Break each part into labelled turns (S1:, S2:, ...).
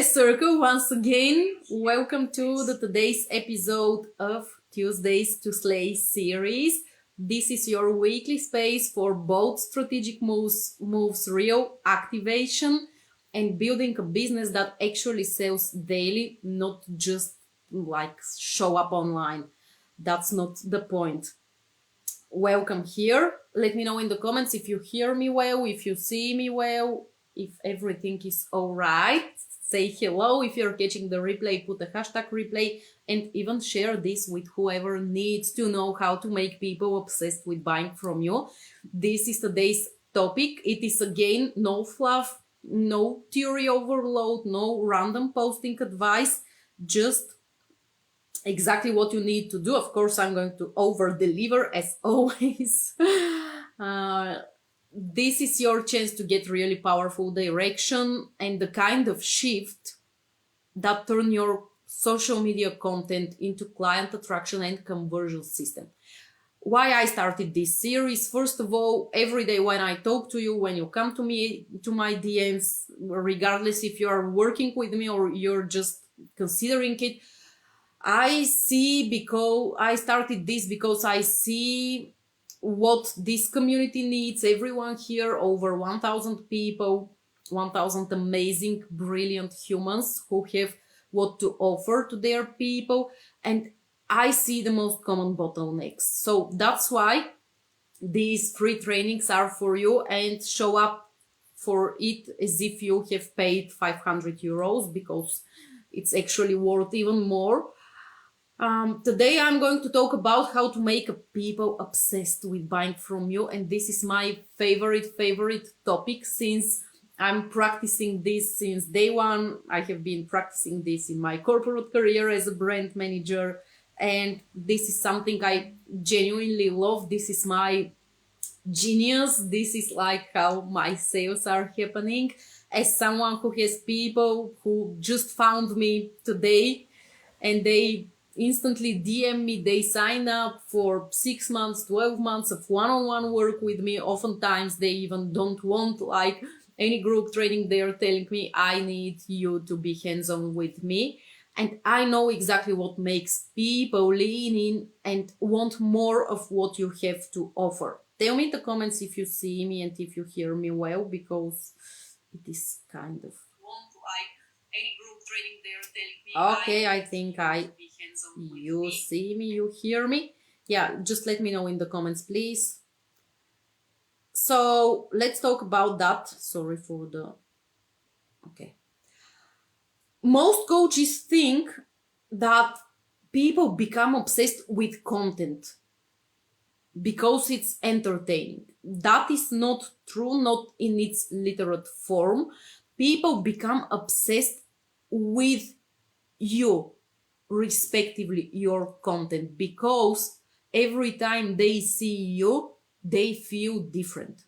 S1: Circle once again. Welcome to today's episode of Tuesdays to Slay series. This is your weekly space for both strategic moves, real activation, and building a business that actually sells daily, not just like show up online. That's not the point. Welcome here. Let me know in the comments if you hear me well, if you see me well, if everything is all right. Say hello. If you're catching the replay, put a hashtag replay and even share this with whoever needs to know how to make people obsessed with buying from you. This is today's topic. It is again no fluff, no theory overload, no random posting advice, just exactly what you need to do. Of course, I'm going to over deliver as always. This is your chance to get really powerful direction and the kind of shift that turn your social media content into client attraction and conversion system. Why I started this series? First of all, every day when I talk to you, when you come to me, to my DMs, regardless if you are working with me or you're just considering it, I started this because I see what this community needs. Everyone here, over 1,000 people, 1,000 amazing, brilliant humans who have what to offer to their people. And I see the most common bottlenecks. So that's why these free trainings are for you, and show up for it as if you have paid 500 euros, because it's actually worth even more. Today I'm going to talk about how to make people obsessed with buying from you, and this is my favorite topic since I'm practicing this since day one. I have been practicing this in my corporate career as a brand manager, and this is something I genuinely love. This is my genius. This is like how my sales are happening. As someone who has people who just found me today and they instantly DM me, they sign up for 6 months, 12 months of one-on-one work with me. Oftentimes they even don't want like any group training. They're telling me, I need you to be hands-on with me. And I know exactly what makes people lean in and want more of what you have to offer. Tell me in the comments if you see me and if you hear me well, because it is kind of want like any group training. They're telling me, okay, I think you see me, you hear me. Yeah, just let me know in the comments, please. So let's talk about that. Sorry for the okay. Most coaches think that people become obsessed with content because it's entertaining. That is not true, not in its literal form. People become obsessed with you, respectively, your content, because every time they see you, they feel different.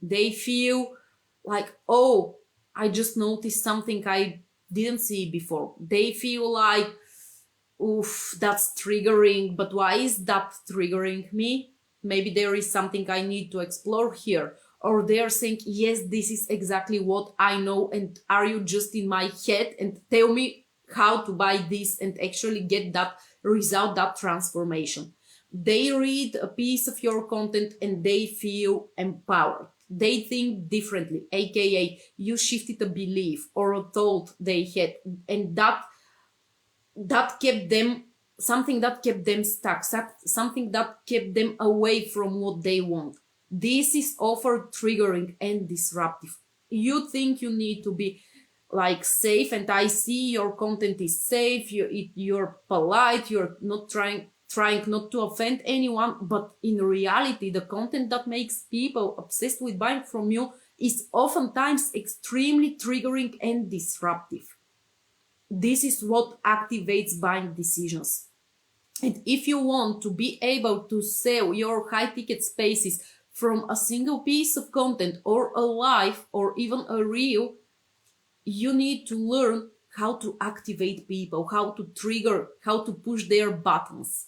S1: They feel like, oh, I just noticed something I didn't see before. They feel like, oof, that's triggering, but why is that triggering me? Maybe there is something I need to explore here. Or they're saying, yes, this is exactly what I know, and are you just in my head, and tell me how to buy this and actually get that result, that transformation. They read a piece of your content and they feel empowered. They think differently, aka you shifted a belief or a thought they had, and that kept them, something that kept them stuck, something that kept them away from what they want. This is often triggering and disruptive. You think you need to be like safe, and I see your content is safe, you're polite, you're not trying not to offend anyone, but in reality the content that makes people obsessed with buying from you is oftentimes extremely triggering and disruptive. This is what activates buying decisions. And if you want to be able to sell your high ticket spaces from a single piece of content or a live or even a reel, you need to learn how to activate people, how to trigger, how to push their buttons,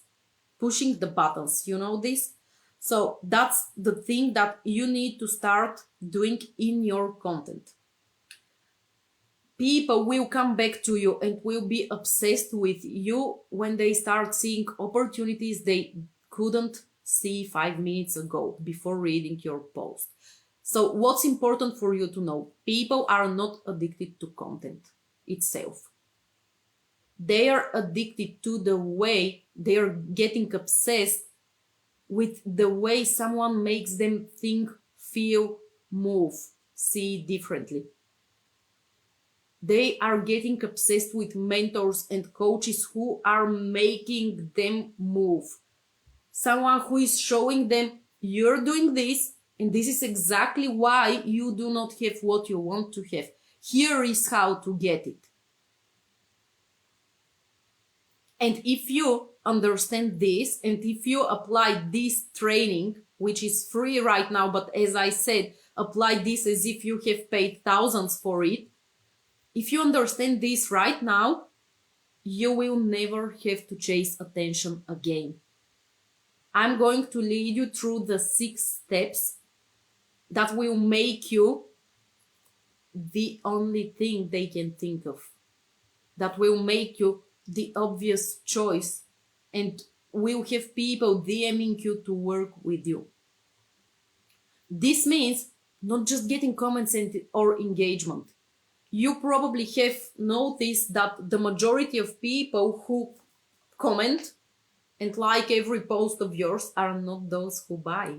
S1: pushing the buttons, you know this? So that's the thing that you need to start doing in your content. people will come back to you and will be obsessed with you when they start seeing opportunities they couldn't see 5 minutes ago before reading your post. So what's important for you to know? People are not addicted to content itself. They are addicted to the way they are getting obsessed with the way someone makes them think, feel, move, see differently. They are getting obsessed with mentors and coaches who are making them move. Someone who is showing them, you're doing this, and this is exactly why you do not have what you want to have. Here is how to get it. And if you understand this, and if you apply this training, which is free right now, but as I said, apply this as if you have paid thousands for it. If you understand this right now, you will never have to chase attention again. I'm going to lead you through the 6 steps that will make you the only thing they can think of, that will make you the obvious choice, and will have people DMing you to work with you. This means not just getting comments or engagement. You probably have noticed that the majority of people who comment and like every post of yours are not those who buy.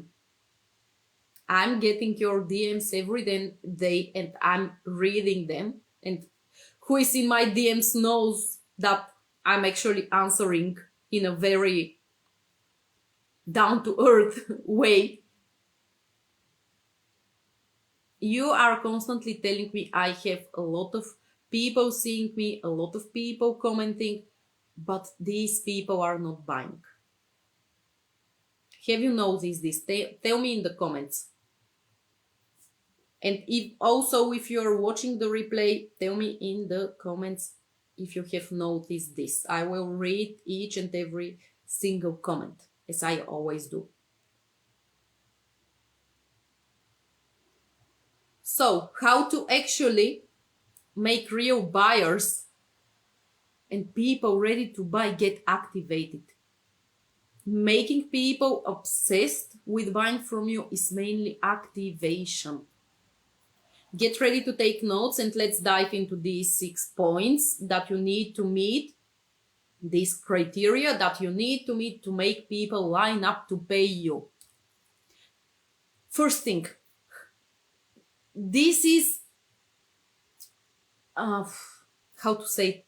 S1: I'm getting your DMs every day and I'm reading them, and who is in my DMs knows that I'm actually answering in a very down-to-earth way. You are constantly telling me I have a lot of people seeing me, a lot of people commenting, but these people are not buying. Have you noticed this? Tell me in the comments. And if you're watching the replay, tell me in the comments if you have noticed this. I will read each and every single comment, as I always do. So, how to actually make real buyers and people ready to buy get activated? Making people obsessed with buying from you is mainly activation. Get ready to take notes and let's dive into these 6 points that you need to meet, these criteria that you need to meet to make people line up to pay you. First thing, this is, how to say,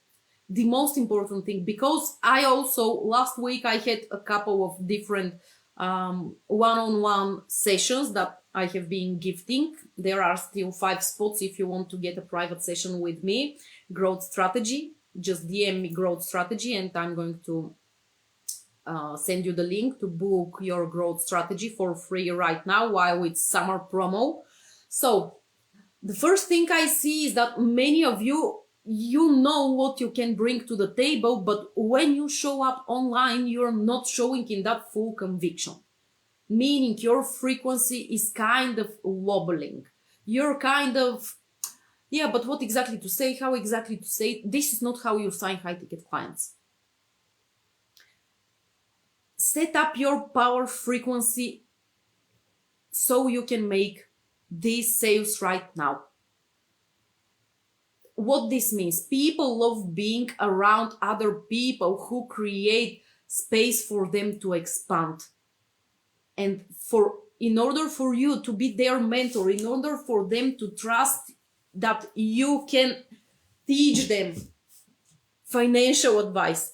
S1: the most important thing, because last week I had a couple of different one-on-one sessions that I have been gifting. There are still 5 spots if you want to get a private session with me. Growth strategy, just DM me growth strategy and I'm going to send you the link to book your growth strategy for free right now while it's summer promo. So the first thing I see is that many of you know what you can bring to the table, but when you show up online, you're not showing in that full conviction. Meaning your frequency is kind of wobbling. You're kind of, yeah, but what exactly to say? How exactly to say it? This is not how you sign high-ticket clients. Set up your power frequency so you can make these sales right now. What this means, people love being around other people who create space for them to expand. And in order for you to be their mentor, in order for them to trust that you can teach them financial advice,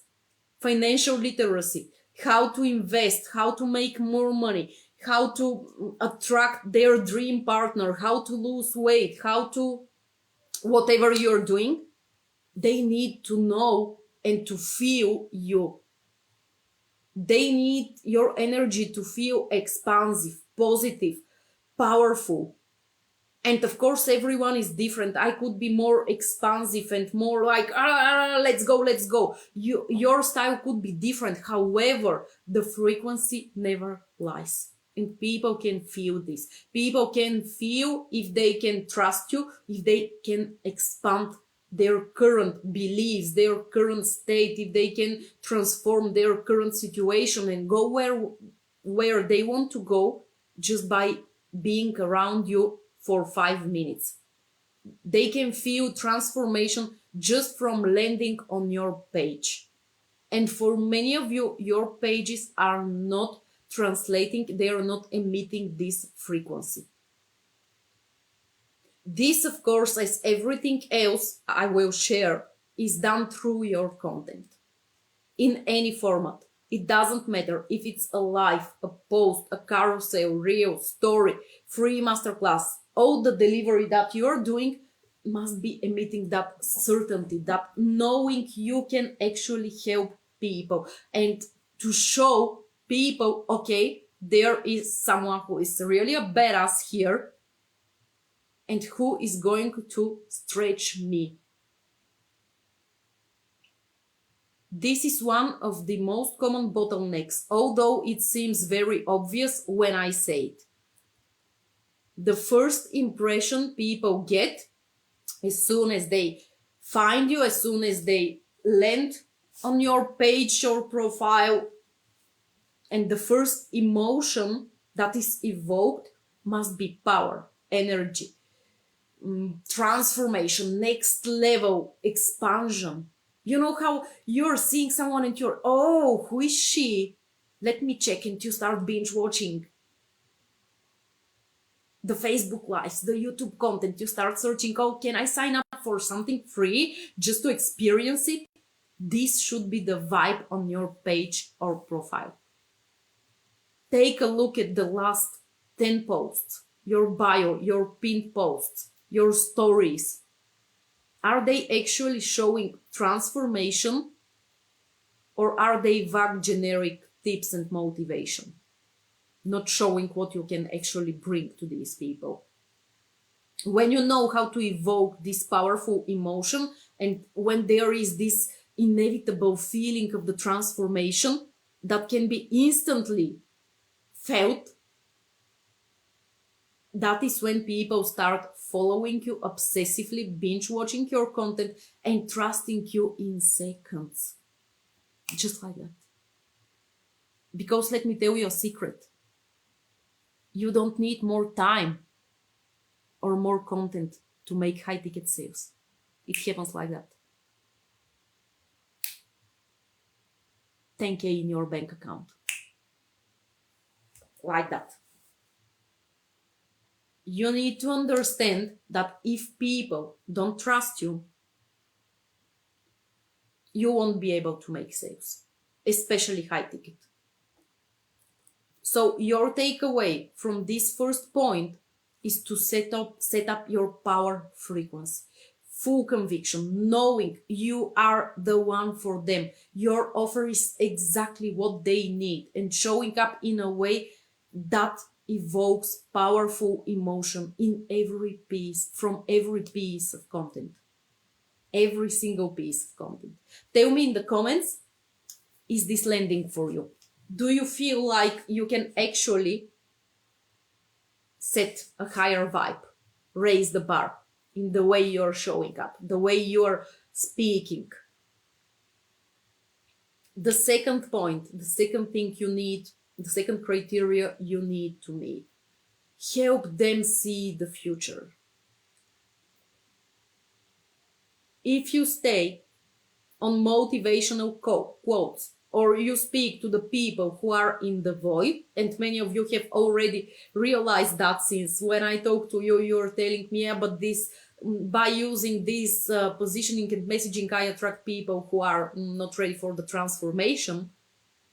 S1: financial literacy, how to invest, how to make more money, how to attract their dream partner, how to lose weight, how to whatever you're doing, they need to know and to feel you. They need your energy to feel expansive, positive, powerful. And of course, everyone is different. I could be more expansive and more like, let's go. Your style could be different. However, the frequency never lies. And people can feel this. People can feel if they can trust you, if they can expand their current beliefs, their current state, if they can transform their current situation and go where they want to go just by being around you for 5 minutes. They can feel transformation just from landing on your page. And for many of you, your pages are not translating, they are not emitting this frequency. This, of course, as everything else I will share, is done through your content in any format. It doesn't matter if it's a live, a post, a carousel, reel, story, free masterclass. All the delivery that you're doing must be emitting that certainty, that knowing you can actually help people and to show people, okay, there is someone who is really a badass here and who is going to stretch me. This is one of the most common bottlenecks, although it seems very obvious when I say it. The first impression people get as soon as they find you, as soon as they land on your page or profile, and the first emotion that is evoked must be power, energy, transformation, next level, expansion. You know how you're seeing someone and you're, oh, who is she? Let me check, and you start binge watching the Facebook lives, the YouTube content. You start searching, oh, can I sign up for something free just to experience it? This should be the vibe on your page or profile. Take a look at the last 10 posts, your bio, your pinned posts, your stories. Are they actually showing transformation, or are they vague generic tips and motivation? Not showing what you can actually bring to these people. When you know how to evoke this powerful emotion, and when there is this inevitable feeling of the transformation that can be instantly felt, that is when people start following you obsessively, binge watching your content, and trusting you in seconds. Just like that. Because let me tell you a secret. You don't need more time or more content to make high ticket sales. It happens like that. 10K in your bank account. Like that. You need to understand that if people don't trust you, you won't be able to make sales, especially high ticket. So your takeaway from this first point is to set up your power frequency. Full conviction, knowing you are the one for them. Your offer is exactly what they need, and showing up in a way that evokes powerful emotion in every piece, from every piece of content. Every single piece of content. Tell me in the comments, is this landing for you? Do you feel like you can actually set a higher vibe, raise the bar in the way you're showing up, the way you're speaking? The second point, the second thing you need, the second criteria you need to meet, help them see the future. If you stay on motivational quotes, or you speak to the people who are in the void, and many of you have already realized that, since when I talk to you, you're telling me, yeah, but this, by using this positioning and messaging, I attract people who are not ready for the transformation.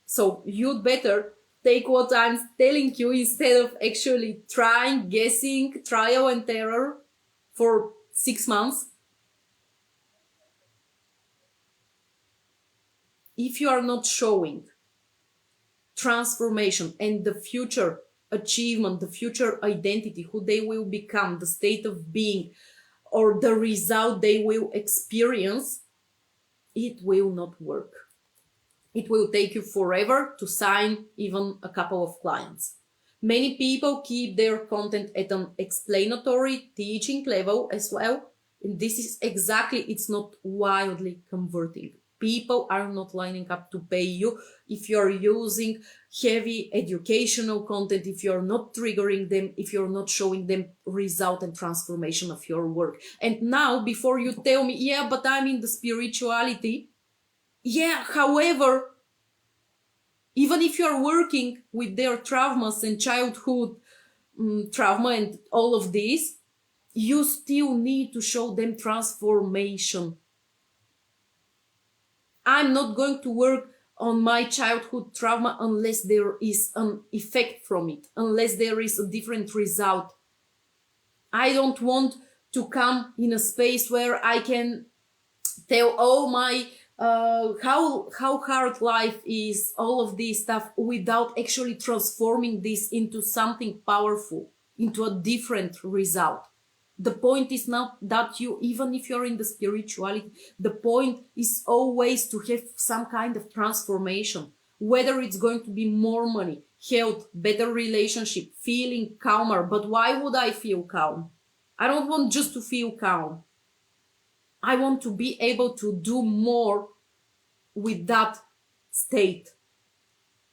S1: So you'd better take what I'm telling you instead of actually trying, guessing, trial and error for 6 months. If you are not showing transformation and the future achievement, the future identity, who they will become, the state of being, or the result they will experience, it will not work. It will take you forever to sign even a couple of clients. Many people keep their content at an explanatory teaching level as well, And this is exactly, it's not wildly converting. People are not lining up to pay you if you're using heavy educational content, if you're not triggering them, if you're not showing them result and transformation of your work. And now, before you tell me, yeah, but I'm in the spirituality. Yeah, however, even if you're working with their traumas and childhood trauma and all of this, you still need to show them transformation. I'm not going to work on my childhood trauma unless there is an effect from it, unless there is a different result. I don't want to come in a space where I can tell all my how hard life is, all of this stuff, without actually transforming this into something powerful, into a different result. The point is not that you, even if you're in the spirituality, the point is always to have some kind of transformation, whether it's going to be more money, health, better relationship, feeling calmer. But why would I feel calm? I don't want just to feel calm. I want to be able to do more with that state,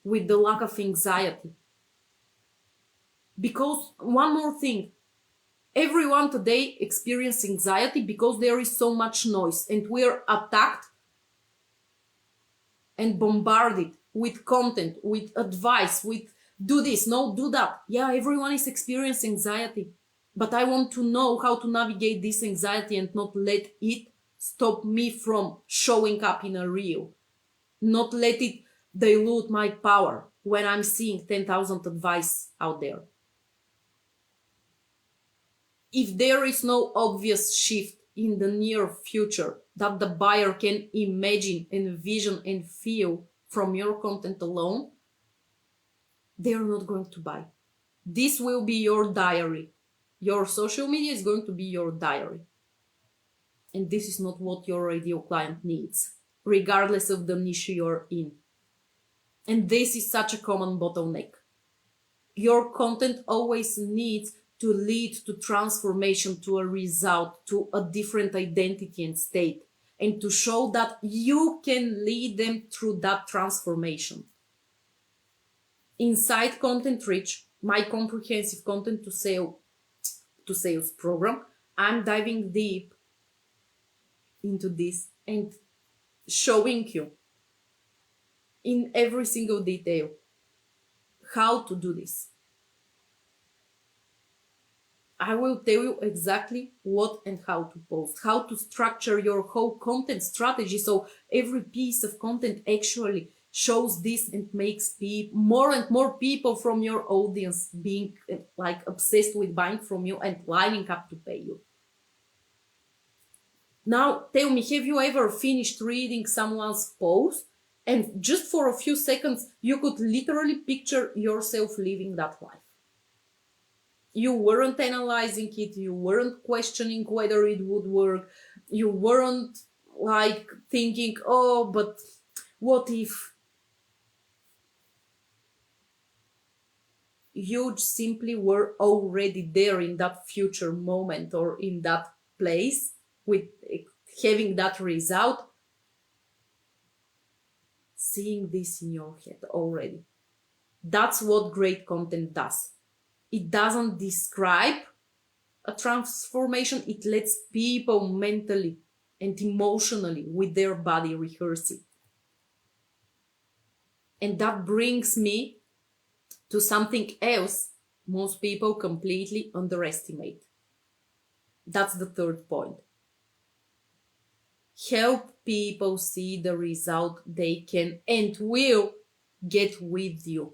S1: with the lack of anxiety. Because one more thing, everyone today experiences anxiety because there is so much noise and we're attacked and bombarded with content, with advice, with do this, no, do that. Yeah, everyone is experiencing anxiety, but I want to know how to navigate this anxiety and not let it stop me from showing up in a reel, not let it dilute my power when I'm seeing 10,000 advice out there. If there is no obvious shift in the near future that the buyer can imagine, envision, and feel from your content alone, they are not going to buy. This will be your diary. Your social media is going to be your diary. And this is not what your ideal client needs, regardless of the niche you're in. And this is such a common bottleneck. Your content always needs to lead to transformation, to a result, to a different identity and state, and to show that you can lead them through that transformation. Inside Content Rich, my comprehensive content to sales program, I'm diving deep into this and showing you in every single detail how to do this. I will tell you exactly what and how to post, how to structure your whole content strategy so every piece of content actually shows this and makes more and more people from your audience being like obsessed with buying from you and lining up to pay you. Now, tell me, have you ever finished reading someone's post and just for a few seconds you could literally picture yourself living that life? You weren't analyzing it, you weren't questioning whether it would work, you weren't like thinking, oh, but what if? You simply were already there in that future moment or in that place with having that result, seeing this in your head already. That's what great content does. It doesn't describe a transformation, it lets people mentally and emotionally with their body rehearse it. And that brings me to something else most people completely underestimate. That's the third point. Help people see the result they can and will get with you.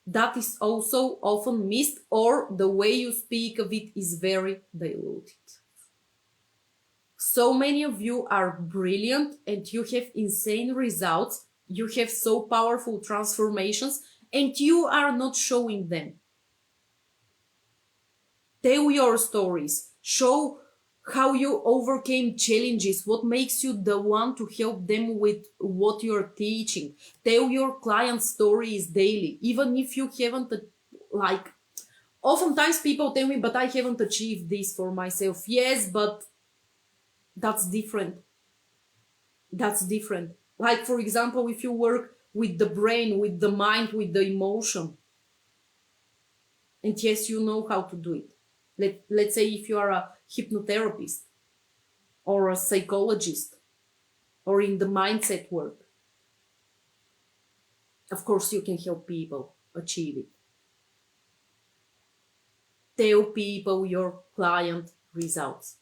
S1: That is also often missed, or the way you speak of it is very diluted. So many of you are brilliant and you have insane results, you have so powerful transformations, and you are not showing them. Tell your stories, show how you overcame challenges, what makes you the one to help them with what you're teaching. Tell your client stories daily, even if you haven't Oftentimes people tell me, but I haven't achieved this for myself. Yes, but that's different. That's different. Like, for example, if you work with the brain, with the mind, with the emotion, and yes, you know how to do it. Let's say if you are a hypnotherapist or a psychologist or in the mindset work, of course you can help people achieve it. Tell people your client results.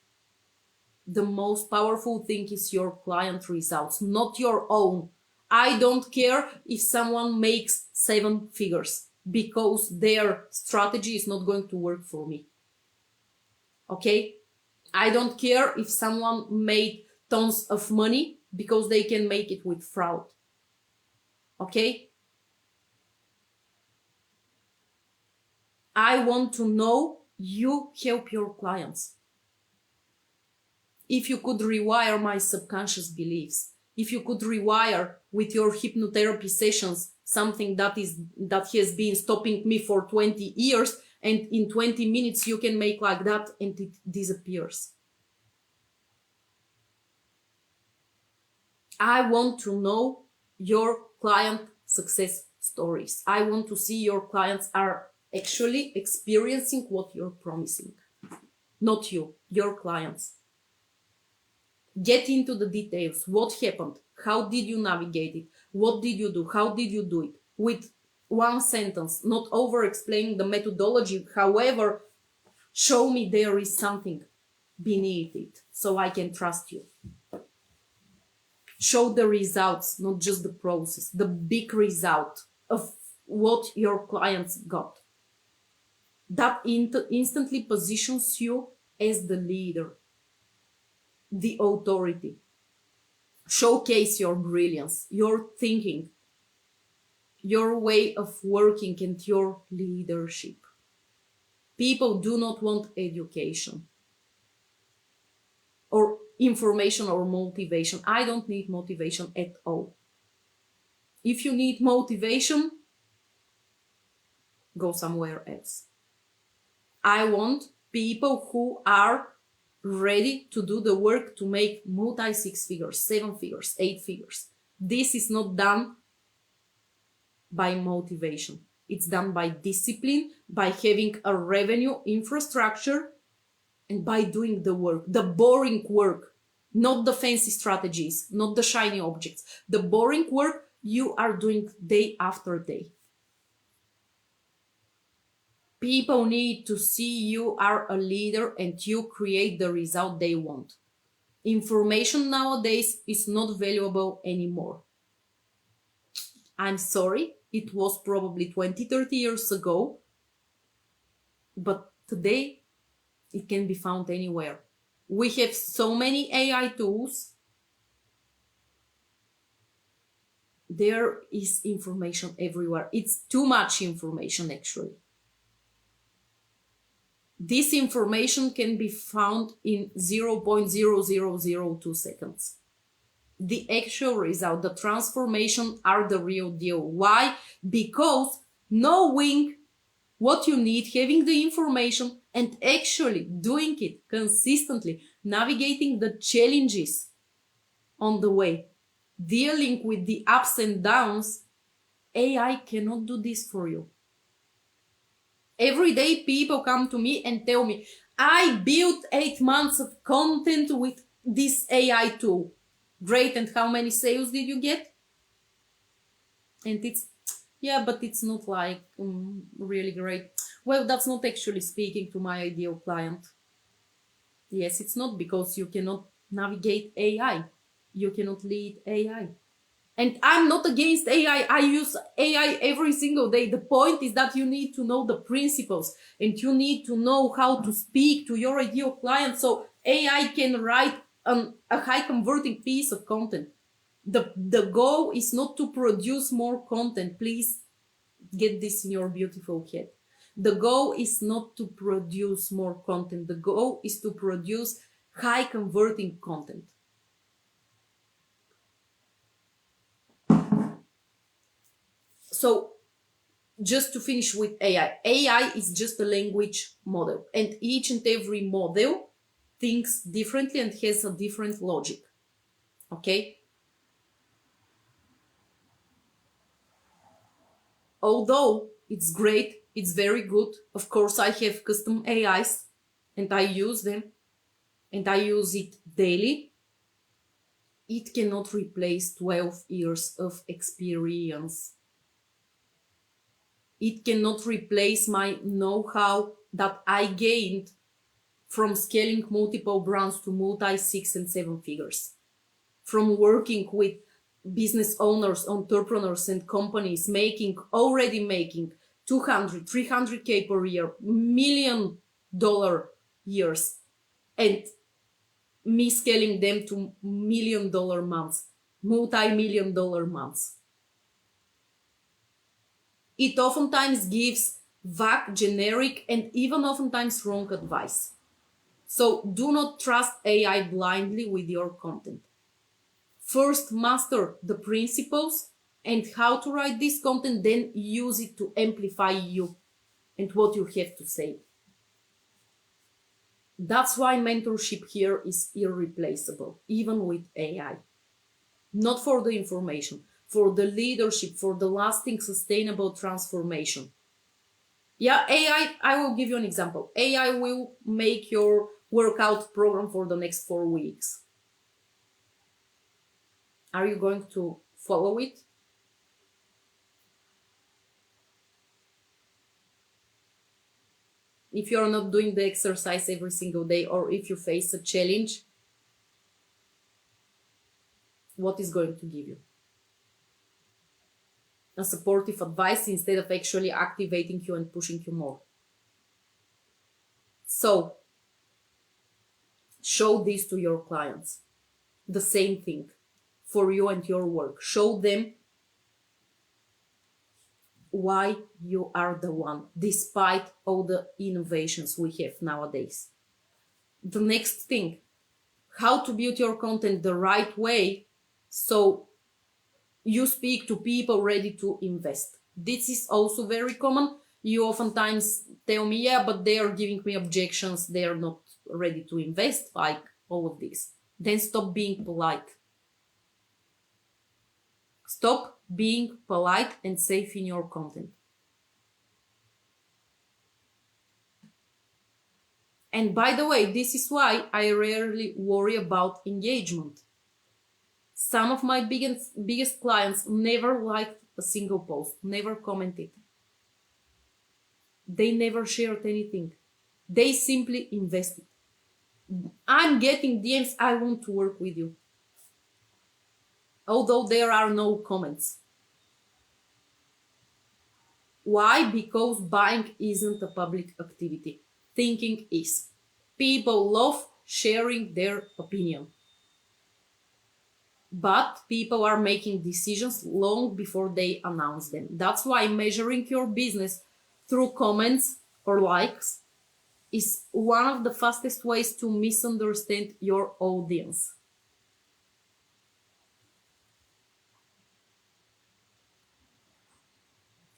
S1: The most powerful thing is your client results, not your own. I don't care if someone makes 7 figures because their strategy is not going to work for me. Okay? I don't care if someone made tons of money because they can make it with fraud. Okay? I want to know you help your clients. If you could rewire my subconscious beliefs, if you could rewire with your hypnotherapy sessions something that has been stopping me for 20 years, and in 20 minutes you can make like that and it disappears. I want to know your client success stories. I want to see your clients are actually experiencing what you're promising. Not you, your clients. Get into the details. What happened? How did you navigate it? What did you do? How did you do it? With one sentence, not over explaining the methodology. However, show me there is something beneath it so I can trust you. Show the results, not just the process, the big result of what your clients got. That instantly positions you as the leader, the authority. Showcase your brilliance, your thinking, your way of working, and your leadership. People do not want education or information or motivation. I don't need motivation at all. If you need motivation, go somewhere else. I want people who are ready to do the work to make multi 6 figures, 7 figures, 8 figures. This is not done by motivation. It's done by discipline, by having a revenue infrastructure, and by doing the work, the boring work, not the fancy strategies, not the shiny objects. The boring work you are doing day after day. People need to see you are a leader and you create the result they want. Information nowadays is not valuable anymore. I'm sorry, it was probably 20, 30 years ago, but today it can be found anywhere. We have so many AI tools. There is information everywhere. It's too much information, actually. This information can be found in 0.0002 seconds. The actual result, the transformation are the real deal. Why? Because knowing what you need, having the information, and actually doing it consistently, navigating the challenges on the way, dealing with the ups and downs, AI cannot do this for you. Every day people come to me and tell me, I built 8 months of content with this AI tool. Great, and how many sales did you get? And it's, yeah, but it's not like really great. Well, that's not actually speaking to my ideal client. Yes, it's not, because you cannot navigate AI. You cannot lead AI. And I'm not against AI. I use AI every single day. The point is that you need to know the principles and you need to know how to speak to your ideal client so AI can write a high converting piece of content. The goal is not to produce more content. Please get this in your beautiful head. The goal is not to produce more content. The goal is to produce high converting content. So just to finish with AI. AI is just a language model, and each and every model thinks differently and has a different logic. Okay? Although it's great, it's very good. Of course, I have custom AIs and I use them and I use it daily. It cannot replace 12 years of experience. It cannot replace my know-how that I gained from scaling multiple brands to multi 6 and 7 figures, from working with business owners, entrepreneurs, and companies already making 200, 300K per year, $1 million years, and me scaling them to $1 million months, multi-million-dollar months. It oftentimes gives vague, generic, and even oftentimes wrong advice. So do not trust AI blindly with your content. First, master the principles and how to write this content, then use it to amplify you and what you have to say. That's why mentorship here is irreplaceable, even with AI. Not for the information, for the leadership, for the lasting sustainable transformation. Yeah, AI, I will give you an example. AI will make your workout program for the next 4 weeks. Are you going to follow it? If you're not doing the exercise every single day, or if you face a challenge, what is going to give you? A supportive advice instead of actually activating you and pushing you more. So, show this to your clients. The same thing for you and your work. Show them why you are the one, despite all the innovations we have nowadays. The next thing, how to build your content the right way so you speak to people ready to invest. This is also very common. You oftentimes tell me, yeah, but they are giving me objections. They are not ready to invest, like all of this. Then stop being polite. Stop being polite and safe in your content. And by the way, this is why I rarely worry about engagement. Some of my biggest clients never liked a single post, never commented. They never shared anything. They simply invested. I'm getting DMs, I want to work with you. Although there are no comments. Why? Because buying isn't a public activity. Thinking is. People love sharing their opinion. But people are making decisions long before they announce them. That's why measuring your business through comments or likes is one of the fastest ways to misunderstand your audience.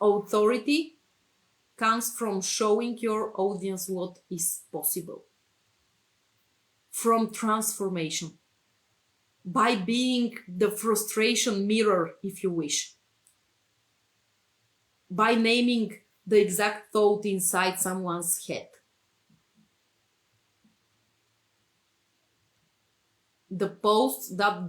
S1: Authority comes from showing your audience what is possible. From transformation. By being the frustration mirror, if you wish. By naming the exact thought inside someone's head. The posts that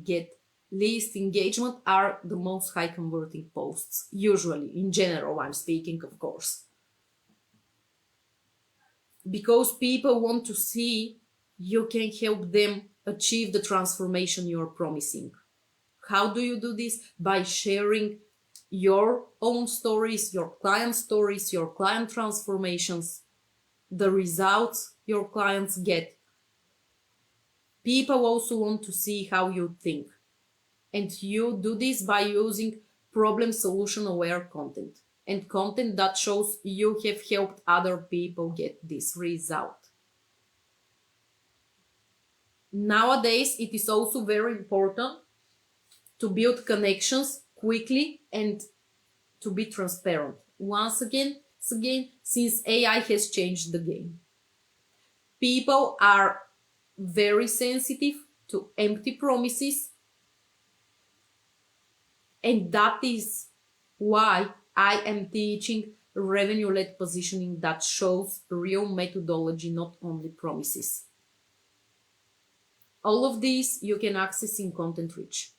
S1: get least engagement are the most high converting posts. Usually, in general, I'm speaking, of course. Because people want to see you can help them achieve the transformation you're promising. How do you do this? By sharing your own stories, your client transformations, the results your clients get. People also want to see how you think. And you do this by using problem solution aware content and content that shows you have helped other people get this result. Nowadays, it is also very important to build connections quickly and to be transparent. Once again, since AI has changed the game. People are very sensitive to empty promises, and that is why I am teaching revenue-led positioning that shows real methodology, not only promises. All of these you can access in Content Rich.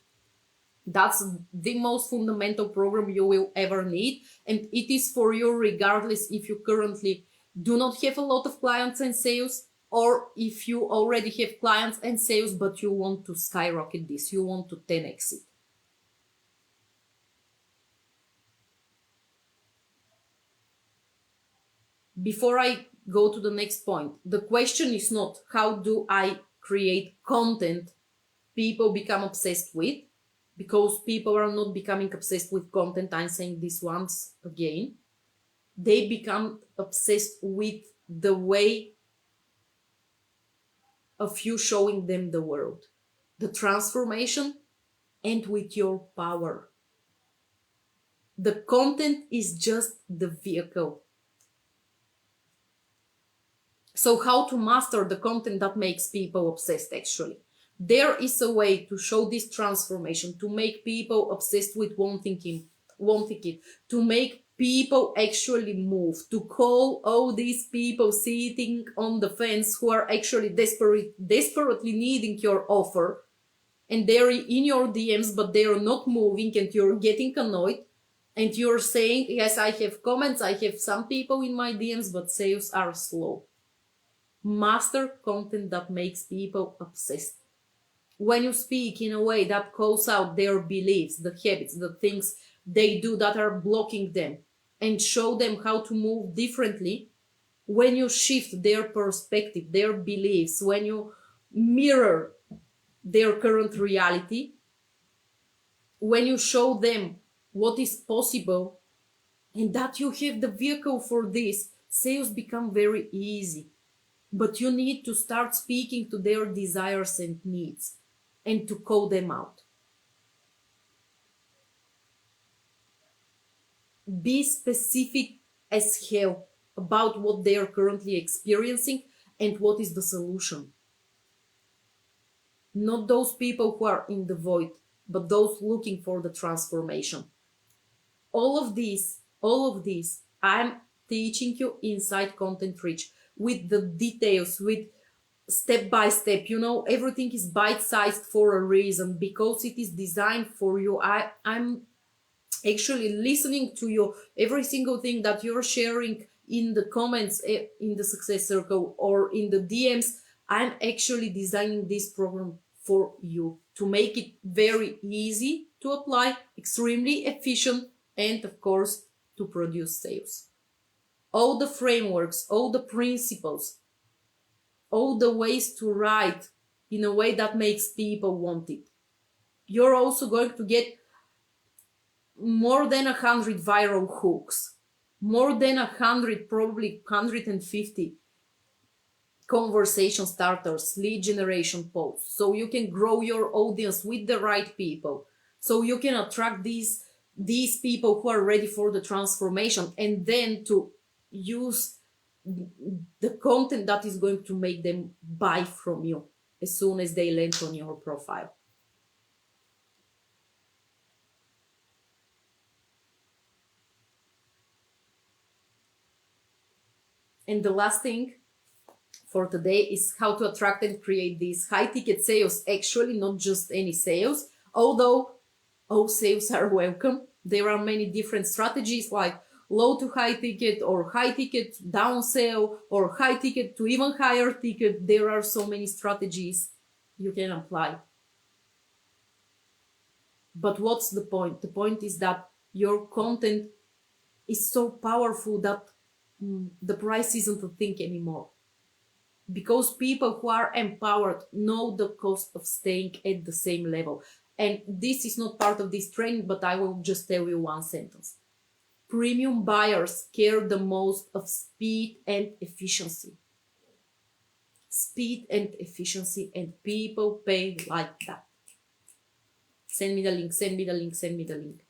S1: That's the most fundamental program you will ever need, and it is for you regardless if you currently do not have a lot of clients and sales, or if you already have clients and sales but you want to skyrocket this, you want to 10x it. Before I go to the next point, the question is not how do I create content people become obsessed with, because people are not becoming obsessed with content. I'm saying this once again. They become obsessed with the way of you showing them the world, the transformation, and with your power. The content is just the vehicle. So how to master the content that makes people obsessed actually? There is a way to show this transformation, to make people obsessed with wanting it, to make people actually move, to call all these people sitting on the fence who are actually desperately needing your offer, and they're in your DMs, but they're not moving, and you're getting annoyed, and you're saying, yes, I have comments, I have some people in my DMs, but sales are slow. Master content that makes people obsessed. When you speak in a way that calls out their beliefs, the habits, the things they do that are blocking them, and show them how to move differently, when you shift their perspective, their beliefs, when you mirror their current reality, when you show them what is possible, and that you have the vehicle for this, sales become very easy. But you need to start speaking to their desires and needs and to call them out. Be specific as hell about what they are currently experiencing and what is the solution. Not those people who are in the void, but those looking for the transformation. All of this, I'm teaching you inside Content Rich, with the details, with step by step. Everything is bite-sized for a reason, because it is designed for you. I'm actually listening to you, every single thing that you're sharing in the comments, in the Success Circle, or in the DMs. I'm actually designing this program for you to make it very easy to apply, extremely efficient, and of course to produce sales. All the frameworks, all the principles, all the ways to write in a way that makes people want it. You're also going to get more than 100 viral hooks, more than 100, probably 150 conversation starters, lead generation posts, so you can grow your audience with the right people, so you can attract these people who are ready for the transformation, and then to use the content that is going to make them buy from you as soon as they land on your profile. And the last thing for today is how to attract and create these high ticket sales, actually not just any sales, although all sales are welcome. There are many different strategies, like low to high ticket, or high ticket down sale, or high ticket to even higher ticket. There are so many strategies you can apply. But what's the point? The point is that your content is so powerful that the price isn't a thing anymore. Because people who are empowered know the cost of staying at the same level. And this is not part of this training, but I will just tell you one sentence. Premium buyers care the most of speed and efficiency. Speed and efficiency, and people pay like that. Send me the link, send me the link, send me the link.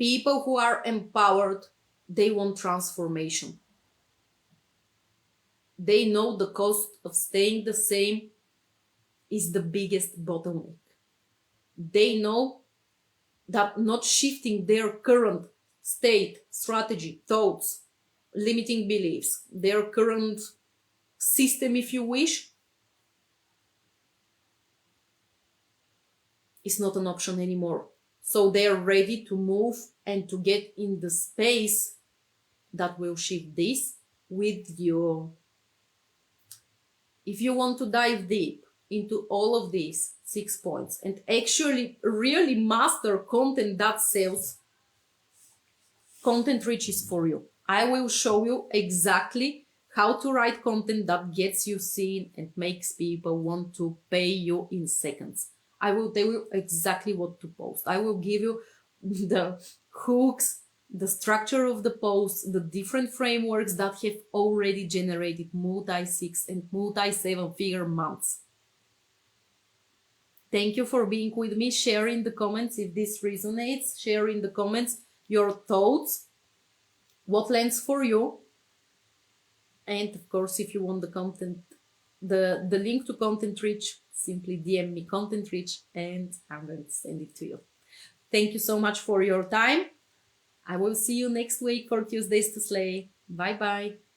S1: People who are empowered, they want transformation. They know the cost of staying the same is the biggest bottleneck. They know that not shifting their current state, strategy, thoughts, limiting beliefs, their current system, if you wish, is not an option anymore. So they're ready to move and to get in the space that will shift this with you. If you want to dive deep into all of these 6 points and actually really master content that sells, Content Rich is for you. I will show you exactly how to write content that gets you seen and makes people want to pay you in seconds. I will tell you exactly what to post. I will give you the hooks, the structure of the post, the different frameworks that have already generated multi-6 and multi-7 figure months. Thank you for being with me. Share in the comments if this resonates. Share in the comments your thoughts, what lands for you. And of course, if you want the content, the link to Content Rich, simply DM me Content Rich and I'm going to send it to you. Thank you so much for your time. I will see you next week for Tuesdays to Slay. Bye bye.